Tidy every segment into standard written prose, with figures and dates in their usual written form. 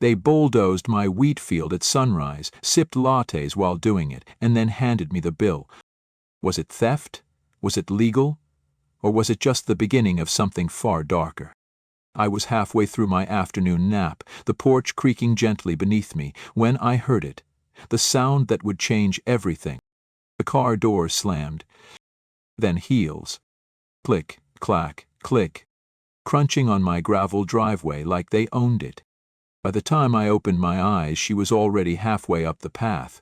They bulldozed my wheat field at sunrise, sipped lattes while doing it, and then handed me the bill. Was it theft? Was it legal? Or was it just the beginning of something far darker? I was halfway through my afternoon nap, the porch creaking gently beneath me, when I heard it, the sound that would change everything. The car door slammed. Then heels. Click, clack, click, crunching on my gravel driveway like they owned it. By the time I opened my eyes, she was already halfway up the path.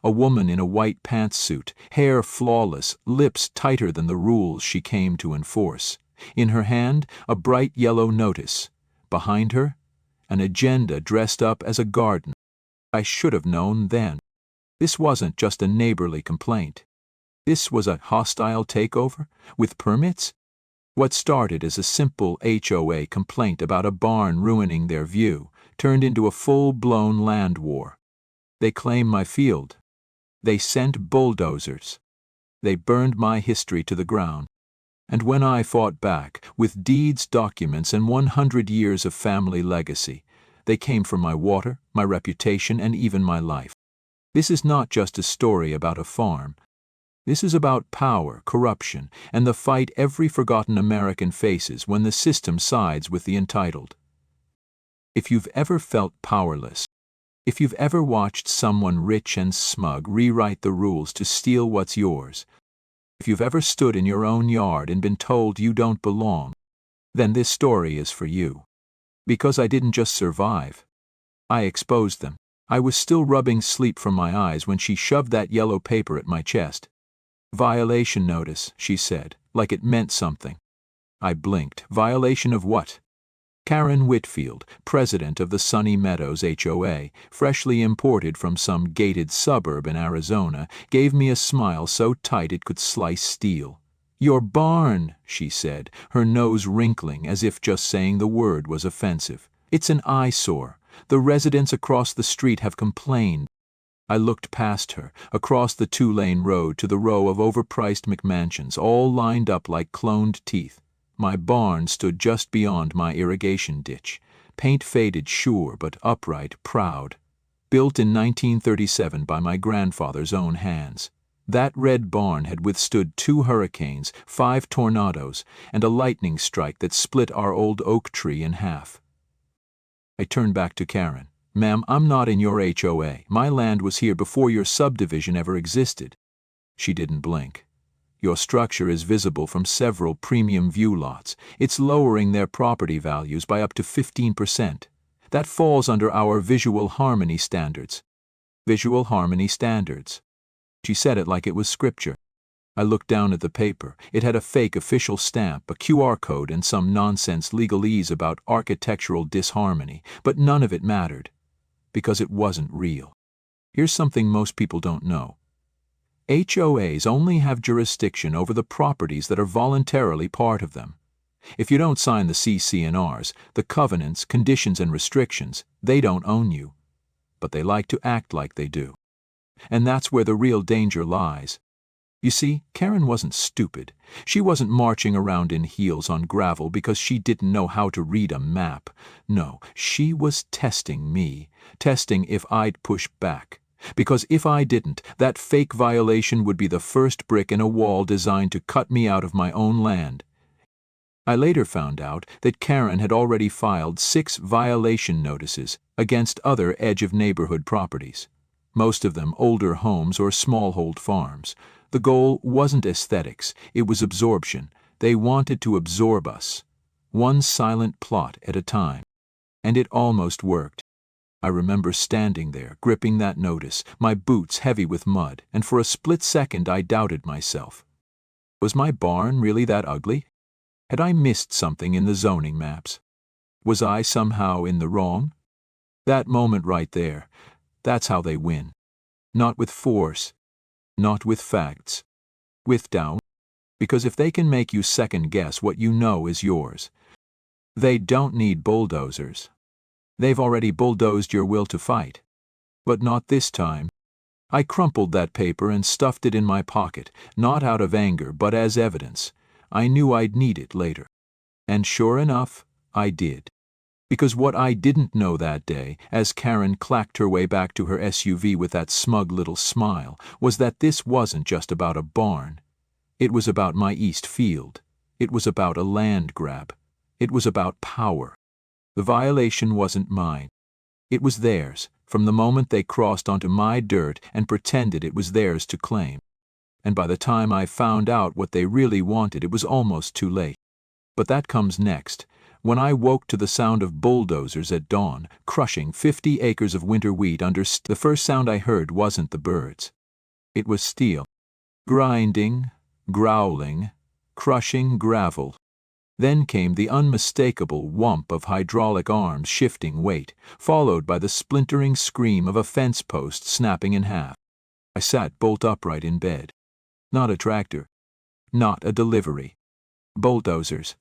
A woman in a white pantsuit, hair flawless, lips tighter than the rules she came to enforce. In her hand, a bright yellow notice. Behind her, an agenda dressed up as a garden. I should have known then. This wasn't just a neighborly complaint. This was a hostile takeover, with permits? What started as a simple HOA complaint about a barn ruining their view turned into a full-blown land war. They claimed my field. They sent bulldozers. They burned my history to the ground. And when I fought back, with deeds, documents, and 100 years of family legacy, they came for my water, my reputation, and even my life. This is not just a story about a farm. This is about power, corruption, and the fight every forgotten American faces when the system sides with the entitled. If you've ever felt powerless, if you've ever watched someone rich and smug rewrite the rules to steal what's yours, if you've ever stood in your own yard and been told you don't belong, then this story is for you. Because I didn't just survive. I exposed them. I was still rubbing sleep from my eyes when she shoved that yellow paper at my chest. "Violation notice," she said, like it meant something. I blinked. Violation of what? Karen Whitfield, president of the Sunny Meadows HOA, freshly imported from some gated suburb in Arizona, gave me a smile so tight it could slice steel. "Your barn," she said, her nose wrinkling as if just saying the word was offensive. "It's an eyesore. The residents across the street have complained." I looked past her, across the two-lane road to the row of overpriced McMansions, all lined up like cloned teeth. My barn stood just beyond my irrigation ditch, paint faded, sure, but upright, proud. Built in 1937 by my grandfather's own hands. That red barn had withstood 2 hurricanes, 5 tornadoes, and a lightning strike that split our old oak tree in half. I turned back to Karen. "Ma'am, I'm not in your HOA. My land was here before your subdivision ever existed." She didn't blink. "Your structure is visible from several premium view lots. It's lowering their property values by up to 15%. That falls under our visual harmony standards." Visual harmony standards. She said it like it was scripture. I looked down at the paper. It had a fake official stamp, a QR code, and some nonsense legalese about architectural disharmony, but none of it mattered, because it wasn't real. Here's something most people don't know. HOAs only have jurisdiction over the properties that are voluntarily part of them. If you don't sign the CC&Rs, the covenants, conditions, and restrictions, they don't own you. But they like to act like they do. And that's where the real danger lies. You see, Karen wasn't stupid. She wasn't marching around in heels on gravel because she didn't know how to read a map. No, she was testing me, testing if I'd push back. Because if I didn't, that fake violation would be the first brick in a wall designed to cut me out of my own land. I later found out that Karen had already filed 6 violation notices against other edge-of-neighborhood properties, most of them older homes or smallhold farms. The goal wasn't aesthetics, it was absorption. They wanted to absorb us, one silent plot at a time. And it almost worked. I remember standing there, gripping that notice, my boots heavy with mud, and for a split second I doubted myself. Was my barn really that ugly? Had I missed something in the zoning maps? Was I somehow in the wrong? That moment right there, that's how they win. Not with force, not with facts, with doubt. Because if they can make you second-guess what you know is yours, they don't need bulldozers. They've already bulldozed your will to fight. But not this time. I crumpled that paper and stuffed it in my pocket, not out of anger but as evidence. I knew I'd need it later. And sure enough, I did. Because what I didn't know that day, as Karen clacked her way back to her SUV with that smug little smile, was that this wasn't just about a barn. It was about my East Field. It was about a land grab. It was about power. The violation wasn't mine. It was theirs, from the moment they crossed onto my dirt and pretended it was theirs to claim. And by the time I found out what they really wanted, it was almost too late. But that comes next. When I woke to the sound of bulldozers at dawn, crushing 50 acres of winter wheat under the first sound I heard wasn't the birds. It was steel. Grinding, growling, crushing gravel. Then came the unmistakable whump of hydraulic arms shifting weight, followed by the splintering scream of a fence post snapping in half. I sat bolt upright in bed. Not a tractor. Not a delivery. Bulldozers.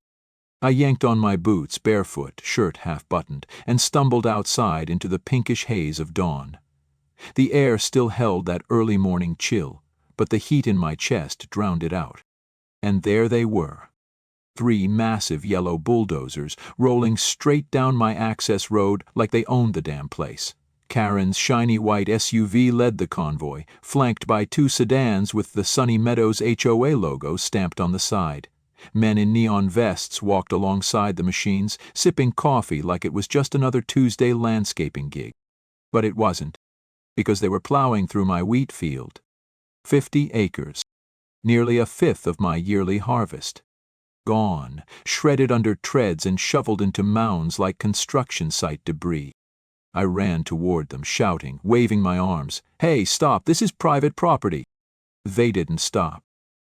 I yanked on my boots, barefoot, shirt half buttoned, and stumbled outside into the pinkish haze of dawn. The air still held that early morning chill, but the heat in my chest drowned it out. And there they were. 3 massive yellow bulldozers rolling straight down my access road like they owned the damn place. Karen's shiny white SUV led the convoy, flanked by 2 sedans with the Sunny Meadows HOA logo stamped on the side. Men in neon vests walked alongside the machines, sipping coffee like it was just another Tuesday landscaping gig. But it wasn't, because they were plowing through my wheat field. 50 acres. Nearly a fifth of my yearly harvest. Gone, shredded under treads and shoveled into mounds like construction site debris. I ran toward them, shouting, waving my arms. "Hey, stop, this is private property." They didn't stop.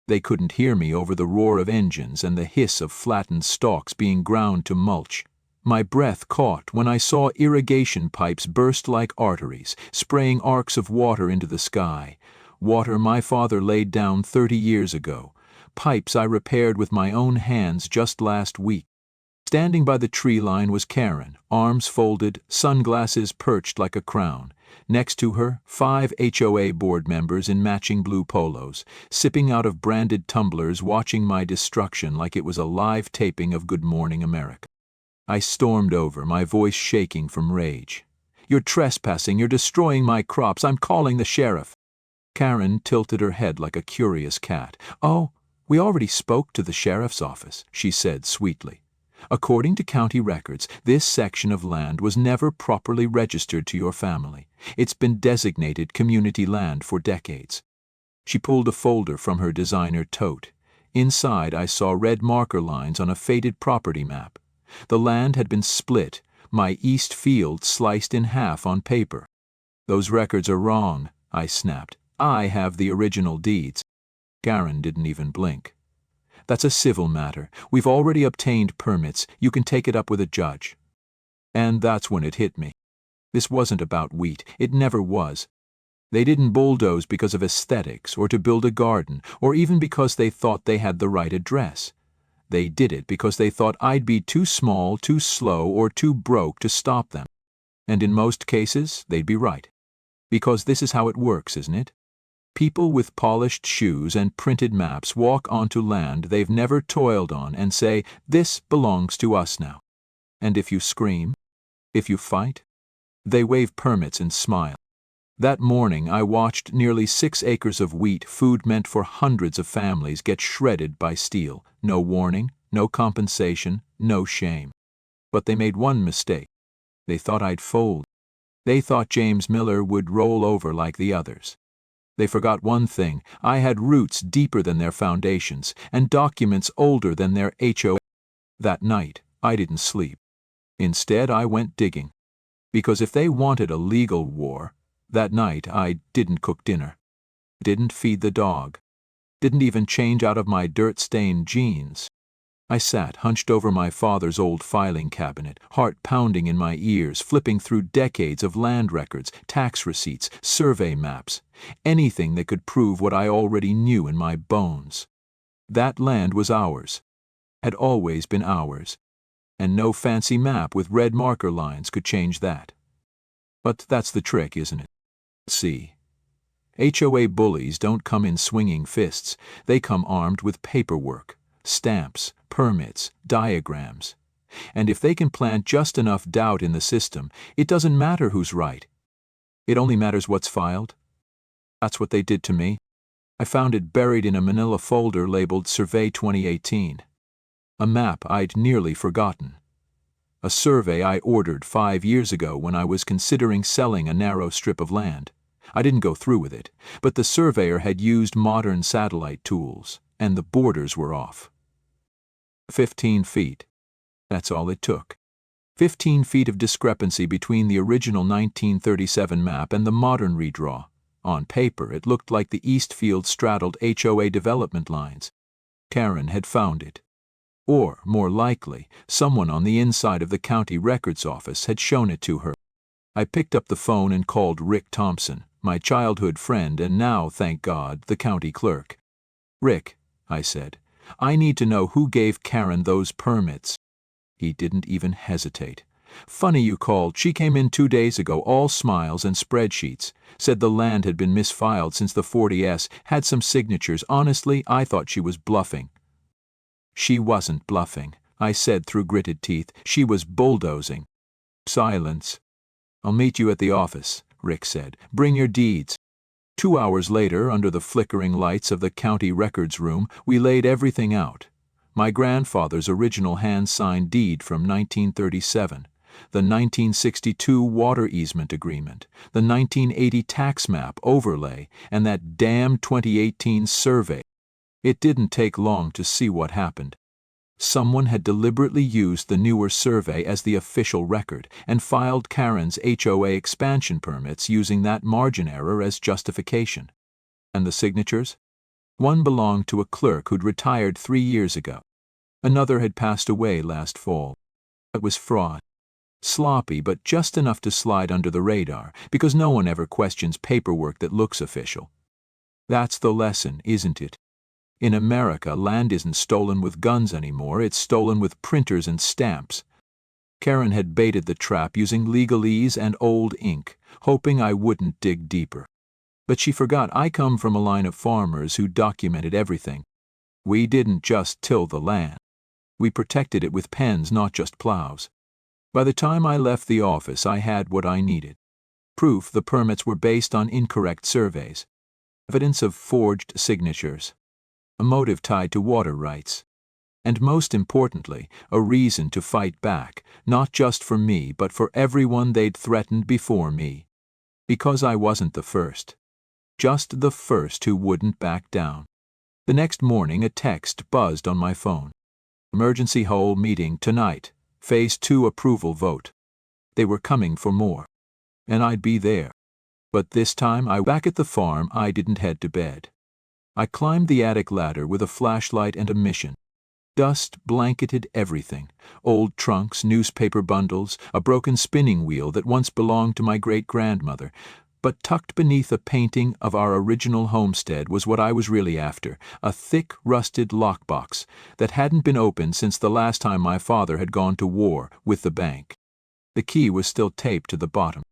They couldn't hear me over the roar of engines and the hiss of flattened stalks being ground to mulch. My breath caught when I saw irrigation pipes burst like arteries, spraying arcs of water into the sky. Water my father laid down 30 years ago. Pipes I repaired with my own hands just last week. Standing by the tree line was Karen, arms folded, sunglasses perched like a crown. Next to her, 5 HOA board members in matching blue polos, sipping out of branded tumblers, watching my destruction like it was a live taping of Good Morning America. I stormed over, my voice shaking from rage. "You're trespassing, you're destroying my crops, I'm calling the sheriff." Karen tilted her head like a curious cat. "Oh, we already spoke to the sheriff's office," she said sweetly. "According to county records, this section of land was never properly registered to your family. It's been designated community land for decades." She pulled a folder from her designer tote. Inside I saw red marker lines on a faded property map. The land had been split, my East Field sliced in half on paper. "Those records are wrong," I snapped. "I have the original deeds." Karen didn't even blink. "That's a civil matter. We've already obtained permits. You can take it up with a judge." And that's when it hit me. This wasn't about wheat. It never was. They didn't bulldoze because of aesthetics, or to build a garden, or even because they thought they had the right address. They did it because they thought I'd be too small, too slow, or too broke to stop them. And in most cases, they'd be right. Because this is how it works, isn't it? People with polished shoes and printed maps walk onto land they've never toiled on and say, "This belongs to us now." And if you scream, if you fight, they waive permits and smile. That morning I watched nearly 6 acres of wheat, food meant for hundreds of families, get shredded by steel. No warning, no compensation, no shame. But they made one mistake. They thought I'd fold. They thought James Miller would roll over like the others. They forgot one thing. I had roots deeper than their foundations, and documents older than their HOA. That night, I didn't sleep. Instead, I went digging. Because if they wanted a legal war, that night I didn't cook dinner. Didn't feed the dog. Didn't even change out of my dirt-stained jeans. I sat hunched over my father's old filing cabinet, heart pounding in my ears, flipping through decades of land records, tax receipts, survey maps, anything that could prove what I already knew in my bones. That land was ours, had always been ours, and no fancy map with red marker lines could change that. But that's the trick, isn't it? See, HOA bullies don't come in swinging fists. They come armed with paperwork, stamps, permits, diagrams. And if they can plant just enough doubt in the system, it doesn't matter who's right. It only matters what's filed. That's what they did to me. I found it buried in a manila folder labeled Survey 2018. A map I'd nearly forgotten. A survey I ordered 5 years ago when I was considering selling a narrow strip of land. I didn't go through with it, but the surveyor had used modern satellite tools, and the borders were off. 15 feet. That's all it took. 15 feet of discrepancy between the original 1937 map and the modern redraw. On paper, it looked like the east field straddled HOA development lines. Karen had found it. Or, more likely, someone on the inside of the county records office had shown it to her. I picked up the phone and called Rick Thompson, my childhood friend and now, thank God, the county clerk. "Rick," I said, "I need to know who gave Karen those permits." He didn't even hesitate. "Funny you called. She came in 2 days ago, all smiles and spreadsheets. Said the land had been misfiled since the 40S, had some signatures. Honestly, I thought she was bluffing." "She wasn't bluffing," I said through gritted teeth. "She was bulldozing." Silence. "I'll meet you at the office," Rick said. "Bring your deeds." 2 hours later, under the flickering lights of the county records room, we laid everything out. My grandfather's original hand-signed deed from 1937, the 1962 water easement agreement, the 1980 tax map overlay, and that damn 2018 survey. It didn't take long to see what happened. Someone had deliberately used the newer survey as the official record and filed Karen's HOA expansion permits using that margin error as justification. And the signatures? One belonged to a clerk who'd retired 3 years ago. Another had passed away last fall. It was fraud. Sloppy, but just enough to slide under the radar, because no one ever questions paperwork that looks official. That's the lesson, isn't it? In America, land isn't stolen with guns anymore, it's stolen with printers and stamps. Karen had baited the trap using legalese and old ink, hoping I wouldn't dig deeper. But she forgot I come from a line of farmers who documented everything. We didn't just till the land. We protected it with pens, not just plows. By the time I left the office, I had what I needed. Proof the permits were based on incorrect surveys. Evidence of forged signatures. A motive tied to water rights. And most importantly, a reason to fight back, not just for me, but for everyone they'd threatened before me. Because I wasn't the first. Just the first who wouldn't back down. The next morning, a text buzzed on my phone. "Emergency HOA meeting tonight. Phase 2 approval vote." They were coming for more. And I'd be there. But this time, back at the farm, I didn't head to bed. I climbed the attic ladder with a flashlight and a mission. Dust blanketed everything. Old trunks, newspaper bundles, a broken spinning wheel that once belonged to my great-grandmother. But tucked beneath a painting of our original homestead was what I was really after, a thick, rusted lockbox that hadn't been opened since the last time my father had gone to war with the bank. The key was still taped to the bottom.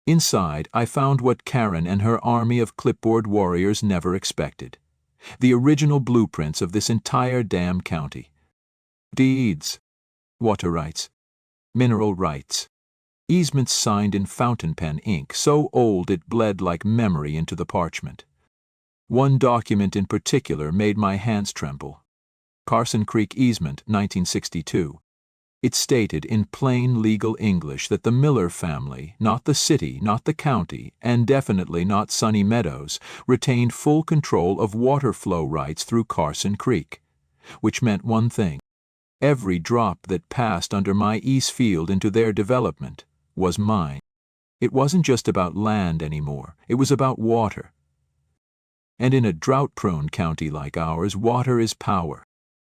Inside, I found what Karen and her army of clipboard warriors never expected. The original blueprints of this entire damn county. Deeds. Water rights. Mineral rights. Easements signed in fountain pen ink, so old it bled like memory into the parchment. One document in particular made my hands tremble. Carson Creek Easement, 1962. It stated in plain legal English that the Miller family, not the city, not the county, and definitely not Sunny Meadows, retained full control of water flow rights through Carson Creek, which meant one thing. Every drop that passed under my east field into their development was mine. It wasn't just about land anymore, it was about water. And in a drought-prone county like ours, water is power.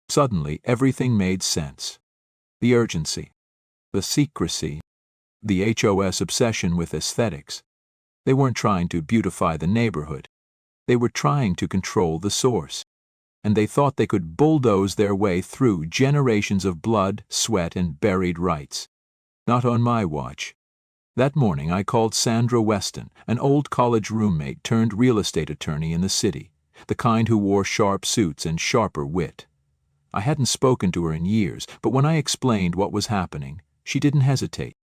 Suddenly, everything made sense. The urgency, the secrecy, the HOS obsession with aesthetics. They weren't trying to beautify the neighborhood. They were trying to control the source. And they thought they could bulldoze their way through generations of blood, sweat, and buried rights. Not on my watch. That morning I called Sandra Weston, an old college roommate turned real estate attorney in the city, the kind who wore sharp suits and sharper wit. I hadn't spoken to her in years, but when I explained what was happening, she didn't hesitate.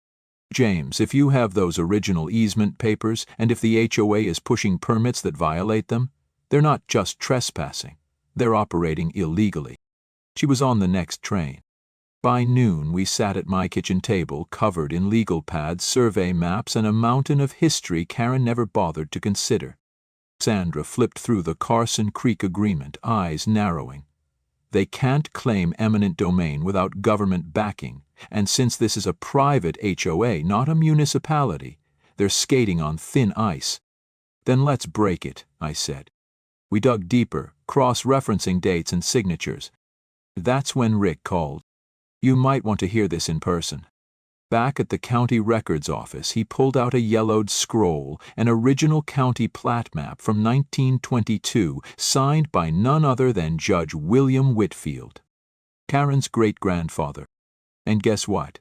James, if you have those original easement papers, and if the HOA is pushing permits that violate them, they're not just trespassing. They're operating illegally. She was on the next train. By noon, we sat at my kitchen table, covered in legal pads, survey maps, and a mountain of history Karen never bothered to consider. Sandra flipped through the Carson Creek Agreement, eyes narrowing. They can't claim eminent domain without government backing, and since this is a private HOA, not a municipality, they're skating on thin ice. Then let's break it, I said. We dug deeper, cross-referencing dates and signatures. That's when Rick called. You might want to hear this in person. Back at the county records office, he pulled out a yellowed scroll, an original county plat map from 1922, signed by none other than Judge William Whitfield, Karen's great-grandfather. And guess what?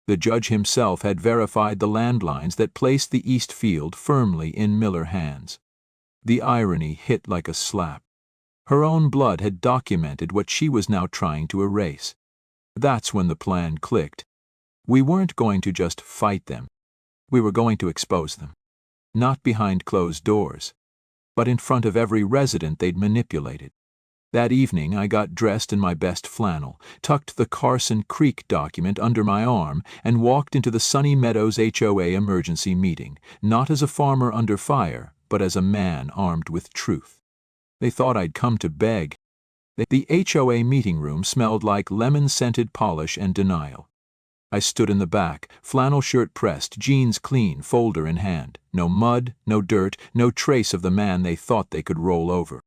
The judge himself had verified the landlines that placed the East Field firmly in Miller hands. The irony hit like a slap. Her own blood had documented what she was now trying to erase. That's when the plan clicked. We weren't going to just fight them. We were going to expose them. Not behind closed doors, but in front of every resident they'd manipulated. That evening I got dressed in my best flannel, tucked the Carson Creek document under my arm, and walked into the Sunny Meadows HOA emergency meeting, not as a farmer under fire, but as a man armed with truth. They thought I'd come to beg. The HOA meeting room smelled like lemon-scented polish and denial. I stood in the back, flannel shirt pressed, jeans clean, folder in hand. No mud, no dirt, no trace of the man they thought they could roll over.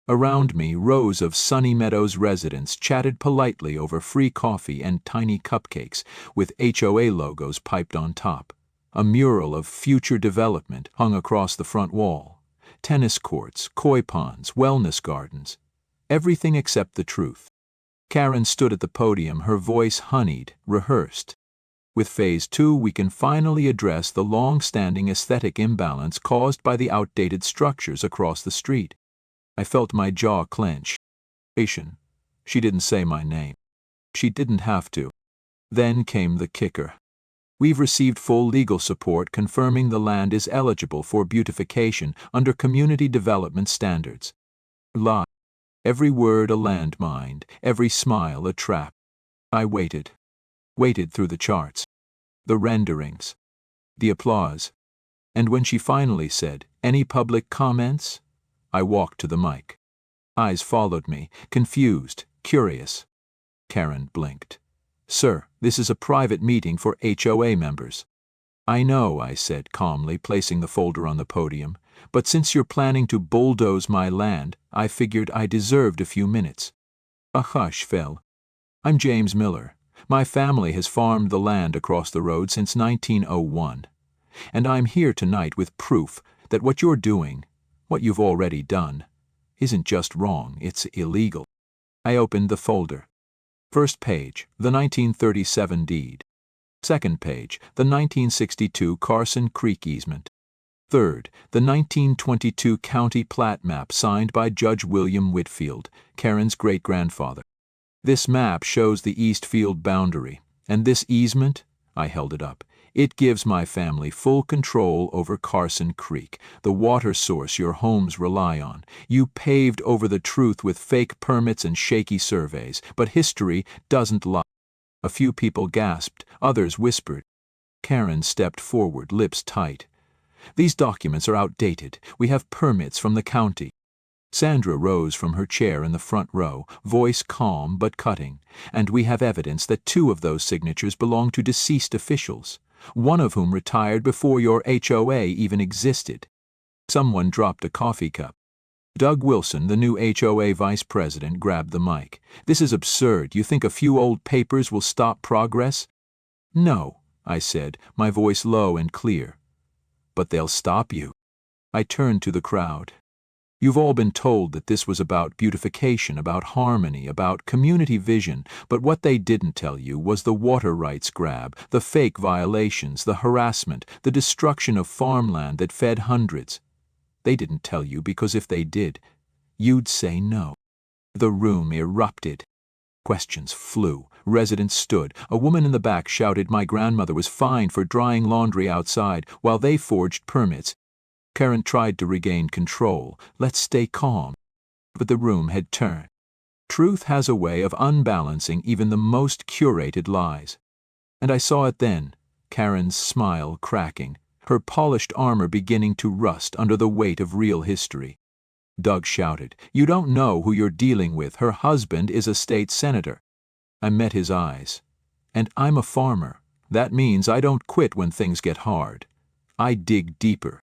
Around me, rows of Sunny Meadows residents chatted politely over free coffee and tiny cupcakes, with HOA logos piped on top. A mural of future development hung across the front wall. Tennis courts, koi ponds, wellness gardens. Everything except the truth. Karen stood at the podium, her voice honeyed, rehearsed. With Phase 2, we can finally address the long-standing aesthetic imbalance caused by the outdated structures across the street. I felt my jaw clench. She didn't say my name. She didn't have to. Then came the kicker. We've received full legal support confirming the land is eligible for beautification under community development standards. Lie. Every word a landmine, every smile a trap. I waited through the charts, the renderings, the applause, and when she finally said, "Any public comments?" I walked to the mic. Eyes followed me, confused, curious. Karen blinked. "Sir, this is a private meeting for HOA members." "I know," I said calmly, placing the folder on the podium, "but since you're planning to bulldoze my land, I figured I deserved a few minutes." A hush fell. "I'm James Miller. My family has farmed the land across the road since 1901. And I'm here tonight with proof that what you're doing, what you've already done, isn't just wrong, it's illegal." I opened the folder. First page, the 1937 deed. Second page, the 1962 Carson Creek easement. Third, the 1922 county plat map signed by Judge William Whitfield, Karen's great-grandfather. This map shows the East Field boundary, and this easement, I held it up, it gives my family full control over Carson Creek, the water source your homes rely on. You paved over the truth with fake permits and shaky surveys, but history doesn't lie. A few people gasped, others whispered. Karen stepped forward, lips tight. "These documents are outdated. We have permits from the county." Sandra rose from her chair in the front row, voice calm but cutting. "And we have evidence that 2 of those signatures belong to deceased officials, one of whom retired before your HOA even existed." Someone dropped a coffee cup. Doug Wilson, the new HOA vice president, grabbed the mic. "This is absurd. You think a few old papers will stop progress?" "No," I said, my voice low and clear. "But they'll stop you." I turned to the crowd. "You've all been told that this was about beautification, about harmony, about community vision, but what they didn't tell you was the water rights grab, the fake violations, the harassment, the destruction of farmland that fed hundreds. They didn't tell you because if they did, you'd say no." The room erupted. Questions flew. Residents stood. A woman in the back shouted my grandmother was fined for drying laundry outside while they forged permits. Karen tried to regain control. Let's stay calm. But the room had turned. Truth has a way of unbalancing even the most curated lies. And I saw it then, Karen's smile cracking, her polished armor beginning to rust under the weight of real history. Doug shouted, "You don't know who you're dealing with. Her husband is a state senator." I met his eyes. "And I'm a farmer. That means I don't quit when things get hard. I dig deeper."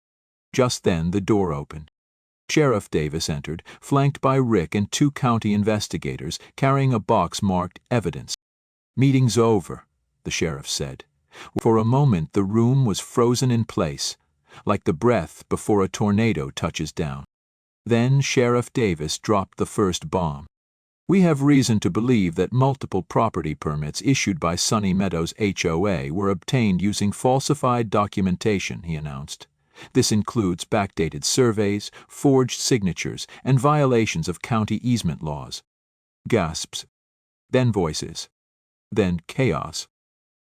Just then the door opened. Sheriff Davis entered, flanked by Rick and 2 county investigators carrying a box marked evidence. "Meeting's over," the sheriff said. For a moment the room was frozen in place, like the breath before a tornado touches down. Then Sheriff Davis dropped the first bomb. "We have reason to believe that multiple property permits issued by Sunny Meadows HOA were obtained using falsified documentation," he announced. "This includes backdated surveys, forged signatures, and violations of county easement laws." Gasps. Then voices. Then chaos.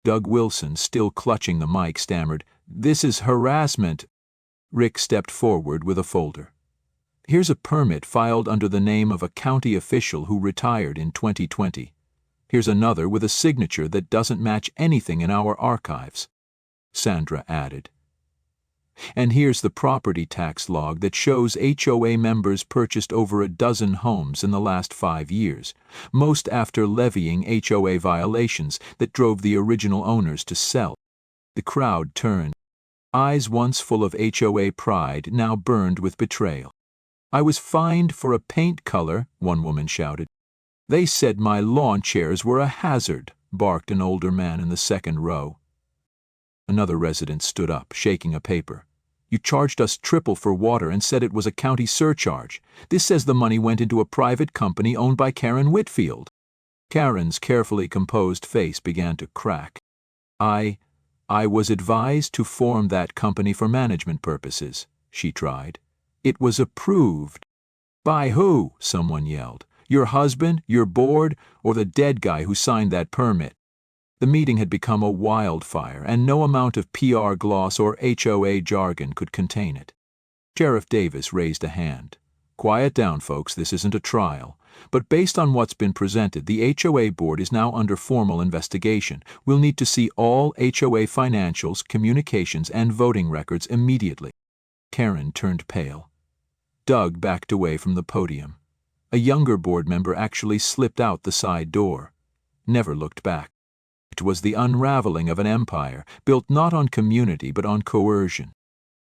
Doug Wilson, still clutching the mic, stammered, "This is harassment." Rick stepped forward with a folder. "Here's a permit filed under the name of a county official who retired in 2020. Here's another with a signature that doesn't match anything in our archives," Sandra added. "And here's the property tax log that shows HOA members purchased over a dozen homes in the last 5 years, most after levying HOA violations that drove the original owners to sell." The crowd turned. Eyes once full of HOA pride now burned with betrayal. "I was fined for a paint color," one woman shouted. "They said my lawn chairs were a hazard," barked an older man in the second row. Another resident stood up, shaking a paper. "You charged us triple for water and said it was a county surcharge. This says the money went into a private company owned by Karen Whitfield." Karen's carefully composed face began to crack. I was advised to form that company for management purposes," she tried. "It was approved." "By who?" someone yelled. "Your husband, your board, or the dead guy who signed that permit?" The meeting had become a wildfire, and no amount of PR gloss or HOA jargon could contain it. Sheriff Davis raised a hand. "Quiet down, folks, this isn't a trial. But based on what's been presented, the HOA board is now under formal investigation. We'll need to see all HOA financials, communications, and voting records immediately." Karen turned pale. Doug backed away from the podium. A younger board member actually slipped out the side door. Never looked back. It was the unraveling of an empire, built not on community but on coercion.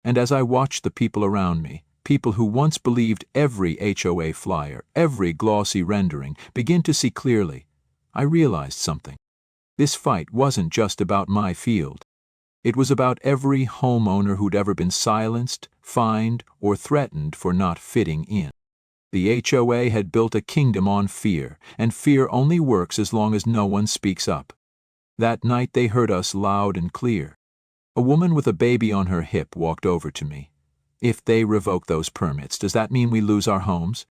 And as I watched the people around me, people who once believed every HOA flyer, every glossy rendering, begin to see clearly, I realized something. This fight wasn't just about my field. It was about every homeowner who'd ever been silenced, fined, or threatened for not fitting in. The HOA had built a kingdom on fear, and fear only works as long as no one speaks up. That night they heard us loud and clear. A woman with a baby on her hip walked over to me. "If they revoke those permits, does that mean we lose our homes?"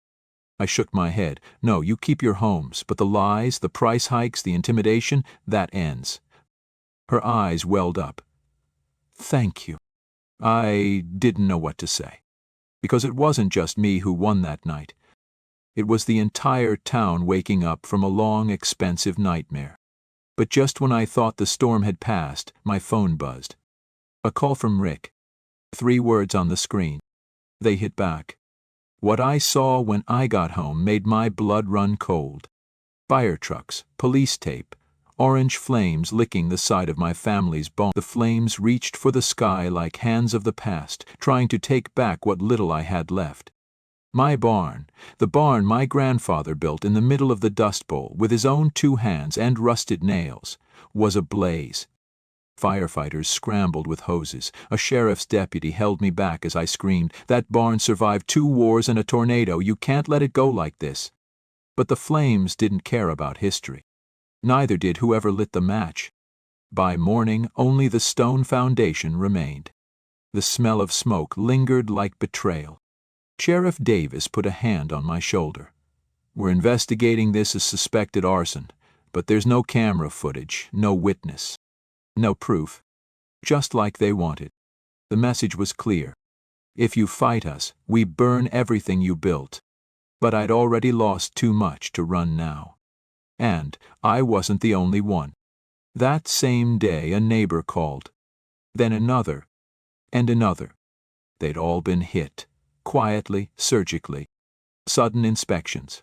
I shook my head. "No, you keep your homes, but the lies, the price hikes, the intimidation, that ends." Her eyes welled up. "Thank you." I didn't know what to say. Because it wasn't just me who won that night. It was the entire town waking up from a long, expensive nightmare. But just when I thought the storm had passed, my phone buzzed. A call from Rick. 3 words on the screen. They hit back. What I saw when I got home made my blood run cold. Fire trucks, police tape, orange flames licking the side of my family's bone. The flames reached for the sky like hands of the past, trying to take back what little I had left. My barn, the barn my grandfather built in the middle of the Dust Bowl with his own 2 hands and rusted nails, was ablaze. Firefighters scrambled with hoses. A sheriff's deputy held me back as I screamed, "That barn survived 2 wars and a tornado. You can't let it go like this." But the flames didn't care about history. Neither did whoever lit the match. By morning, only the stone foundation remained. The smell of smoke lingered like betrayal. Sheriff Davis put a hand on my shoulder. We're investigating this as suspected arson, but there's no camera footage, no witness, no proof. Just like they wanted. The message was clear. If you fight us, we burn everything you built. But I'd already lost too much to run now. And I wasn't the only one. That same day a neighbor called. Then another. And another. They'd all been hit. Quietly, surgically. Sudden inspections.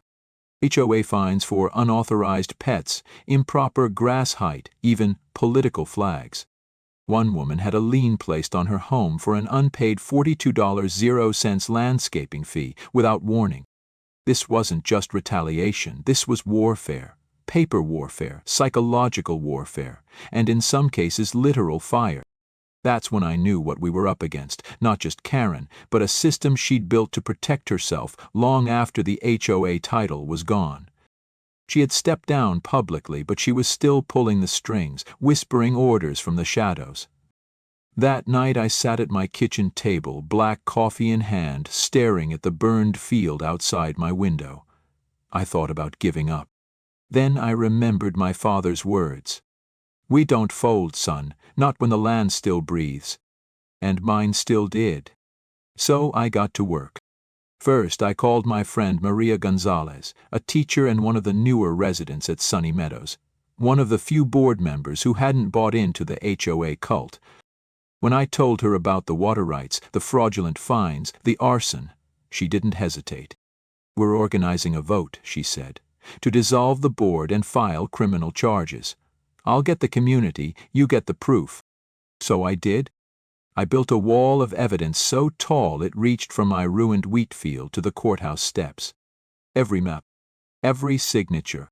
HOA fines for unauthorized pets, improper grass height, even political flags. One woman had a lien placed on her home for an unpaid $42.00 landscaping fee without warning. This wasn't just retaliation, this was warfare. Paper warfare, psychological warfare, and in some cases literal fire. That's when I knew what we were up against, not just Karen, but a system she'd built to protect herself long after the HOA title was gone. She had stepped down publicly, but she was still pulling the strings, whispering orders from the shadows. That night I sat at my kitchen table, black coffee in hand, staring at the burned field outside my window. I thought about giving up. Then I remembered my father's words. We don't fold, son, not when the land still breathes. And mine still did. So I got to work. First, I called my friend Maria Gonzalez, a teacher and one of the newer residents at Sunny Meadows, one of the few board members who hadn't bought into the HOA cult. When I told her about the water rights, the fraudulent fines, the arson, she didn't hesitate. We're organizing a vote, she said, to dissolve the board and file criminal charges. I'll get the community, you get the proof. So I did. I built a wall of evidence so tall it reached from my ruined wheat field to the courthouse steps. Every map, every signature,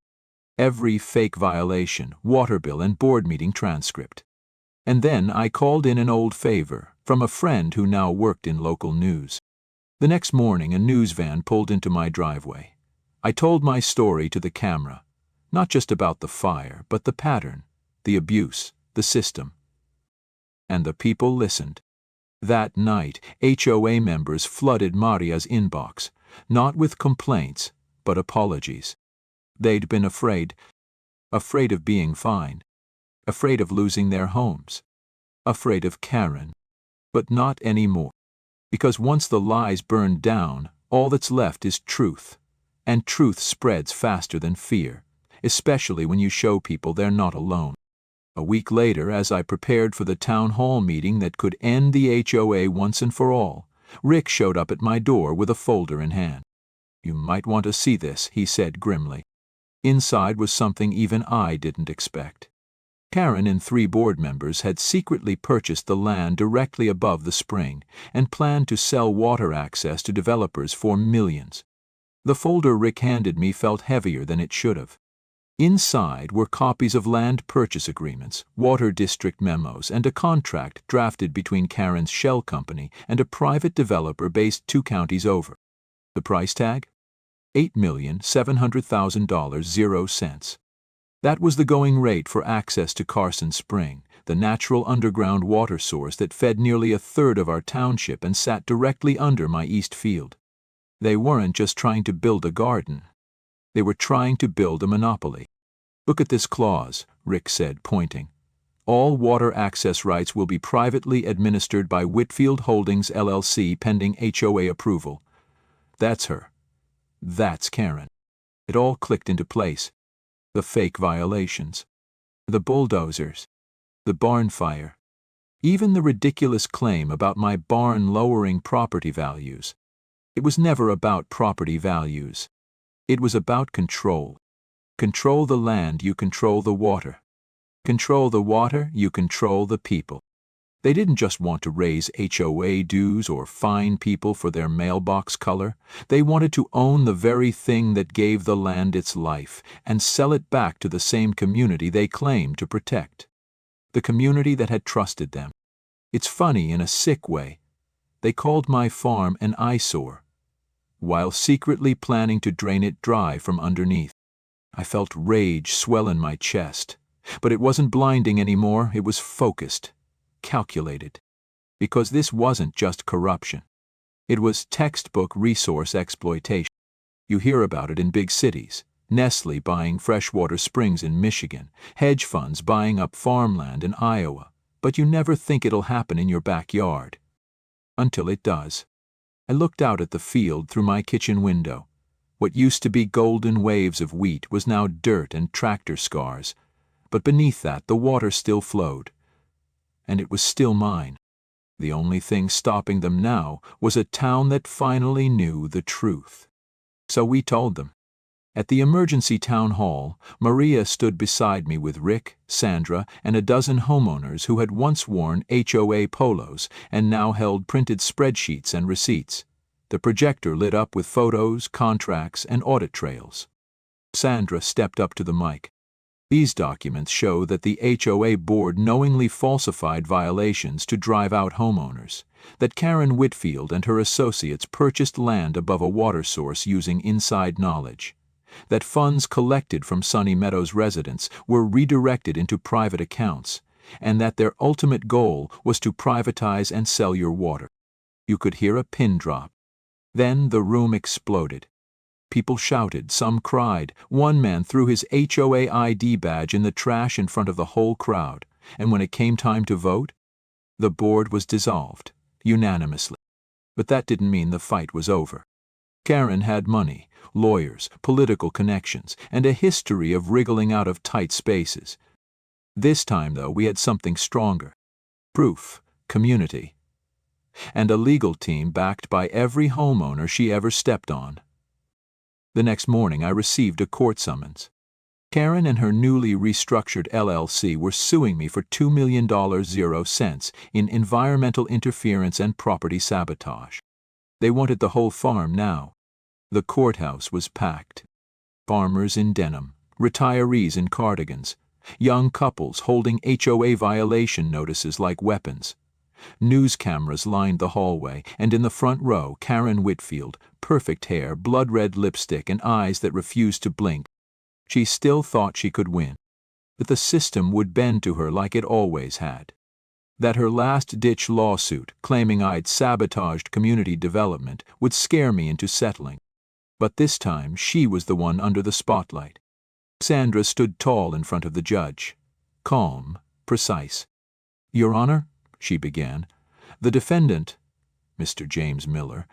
every fake violation, water bill and board meeting transcript. And then I called in an old favor from a friend who now worked in local news. The next morning a news van pulled into my driveway. I told my story to the camera, not just about the fire, but the pattern, the abuse, the system. And the people listened. That night, HOA members flooded Maria's inbox, not with complaints, but apologies. They'd been afraid of being fined, afraid of losing their homes, afraid of Karen. But not anymore. Because once the lies burn down, all that's left is truth. And truth spreads faster than fear, especially when you show people they're not alone. A week later, as I prepared for the town hall meeting that could end the HOA once and for all, Rick showed up at my door with a folder in hand. You might want to see this, he said grimly. Inside was something even I didn't expect. Karen and 3 board members had secretly purchased the land directly above the spring and planned to sell water access to developers for millions. The folder Rick handed me felt heavier than it should have. Inside were copies of land purchase agreements, water district memos, and a contract drafted between Karen's shell company and a private developer based 2 counties over. The price tag? $8,700,000, 0 cents. That was the going rate for access to Carson Spring, the natural underground water source that fed nearly a third of our township and sat directly under my east field. They weren't just trying to build a garden. They were trying to build a monopoly. Look at this clause, Rick said, pointing. All water access rights will be privately administered by Whitfield Holdings LLC pending HOA approval. That's her. That's Karen. It all clicked into place. The fake violations. The bulldozers. The barn fire. Even the ridiculous claim about my barn lowering property values. It was never about property values. It was about control. Control the land, you control the water. Control the water, you control the people. They didn't just want to raise HOA dues or fine people for their mailbox color. They wanted to own the very thing that gave the land its life and sell it back to the same community they claimed to protect. The community that had trusted them. It's funny in a sick way. They called my farm an eyesore, while secretly planning to drain it dry from underneath. I felt rage swell in my chest, but it wasn't blinding anymore, it was focused, calculated. Because this wasn't just corruption. It was textbook resource exploitation. You hear about it in big cities. Nestle buying freshwater springs in Michigan, hedge funds buying up farmland in Iowa, but you never think it'll happen in your backyard. Until it does. I looked out at the field through my kitchen window. What used to be golden waves of wheat was now dirt and tractor scars, but beneath that the water still flowed. And it was still mine. The only thing stopping them now was a town that finally knew the truth. So we told them. At the emergency town hall, Maria stood beside me with Rick, Sandra, and a dozen homeowners who had once worn HOA polos and now held printed spreadsheets and receipts. The projector lit up with photos, contracts, and audit trails. Sandra stepped up to the mic. These documents show that the HOA board knowingly falsified violations to drive out homeowners, that Karen Whitfield and her associates purchased land above a water source using inside knowledge, that funds collected from Sunny Meadows residents were redirected into private accounts, and that their ultimate goal was to privatize and sell your water. You could hear a pin drop. Then the room exploded. People shouted, some cried. One man threw his HOA ID badge in the trash in front of the whole crowd, and when it came time to vote, the board was dissolved, unanimously. But that didn't mean the fight was over. Karen had money, lawyers, political connections, and a history of wriggling out of tight spaces. This time, though, we had something stronger. Proof, community, and a legal team backed by every homeowner she ever stepped on. The next morning I received a court summons. Karen and her newly restructured LLC were suing me for $2 million in environmental interference and property sabotage. They wanted the whole farm now. The courthouse was packed. Farmers in denim, retirees in cardigans, young couples holding HOA violation notices like weapons. News cameras lined the hallway, and in the front row, Karen Whitfield, perfect hair, blood-red lipstick, and eyes that refused to blink. She still thought she could win, that the system would bend to her like it always had, that her last-ditch lawsuit, claiming I'd sabotaged community development, would scare me into settling. But this time, she was the one under the spotlight. Sandra stood tall in front of the judge, calm, precise. "Your Honor," she began, "the defendant, Mr. James Miller,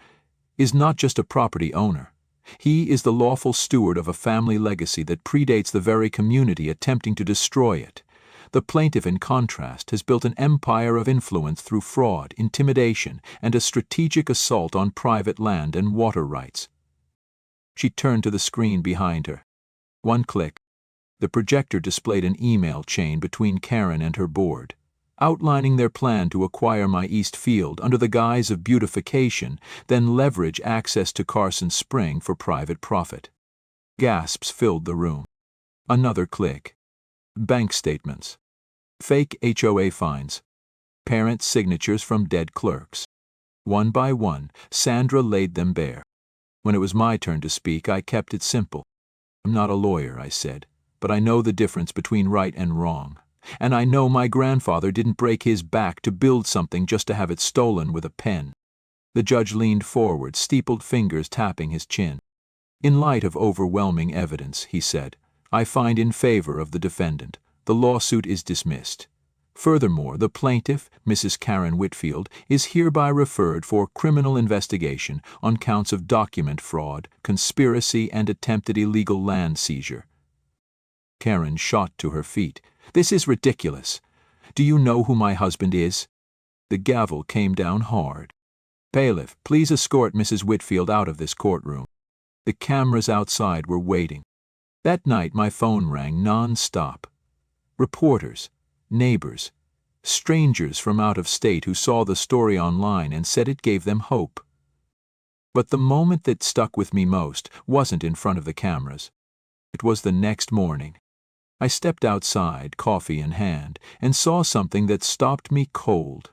is not just a property owner. He is the lawful steward of a family legacy that predates the very community attempting to destroy it. The plaintiff, in contrast, has built an empire of influence through fraud, intimidation, and a strategic assault on private land and water rights." She turned to the screen behind her. One click. The projector displayed an email chain between Karen and her board, outlining their plan to acquire my East Field under the guise of beautification, then leverage access to Carson Spring for private profit. Gasps filled the room. Another click. Bank statements. Fake HOA fines. Parent signatures from dead clerks. One by one, Sandra laid them bare. When it was my turn to speak, I kept it simple. "I'm not a lawyer," I said, "but I know the difference between right and wrong. And I know my grandfather didn't break his back to build something just to have it stolen with a pen." The judge leaned forward, steepled fingers tapping his chin. "In light of overwhelming evidence," he said, "I find in favor of the defendant. The lawsuit is dismissed. Furthermore, the plaintiff, Mrs. Karen Whitfield, is hereby referred for criminal investigation on counts of document fraud, conspiracy, and attempted illegal land seizure." Karen shot to her feet. "This is ridiculous. Do you know who my husband is?" The gavel came down hard. "Bailiff, please escort Mrs. Whitfield out of this courtroom." The cameras outside were waiting. That night my phone rang non-stop. Reporters, neighbors, strangers from out of state who saw the story online and said it gave them hope. But the moment that stuck with me most wasn't in front of the cameras. It was the next morning. I stepped outside, coffee in hand, and saw something that stopped me cold.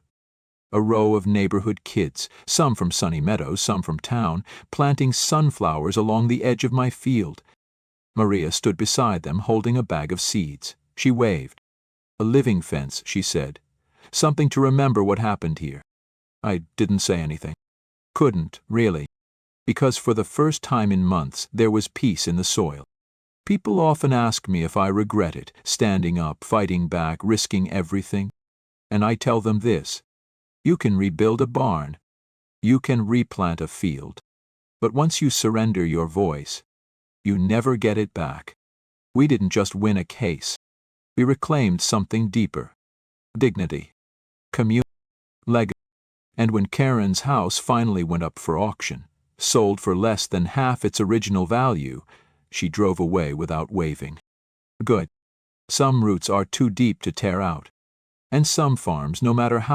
A row of neighborhood kids, some from Sunny Meadows, some from town, planting sunflowers along the edge of my field. Maria stood beside them, holding a bag of seeds. She waved. "A living fence," she said. "Something to remember what happened here." I didn't say anything. Couldn't, really. Because for the first time in months there was peace in the soil. People often ask me if I regret it, standing up, fighting back, risking everything. And I tell them this: you can rebuild a barn. You can replant a field. But once you surrender your voice, you never get it back. We didn't just win a case. We reclaimed something deeper: dignity, community, legacy. And when Karen's house finally went up for auction, sold for less than half its original value, she drove away without waving. Good. Some roots are too deep to tear out. And some farms, no matter how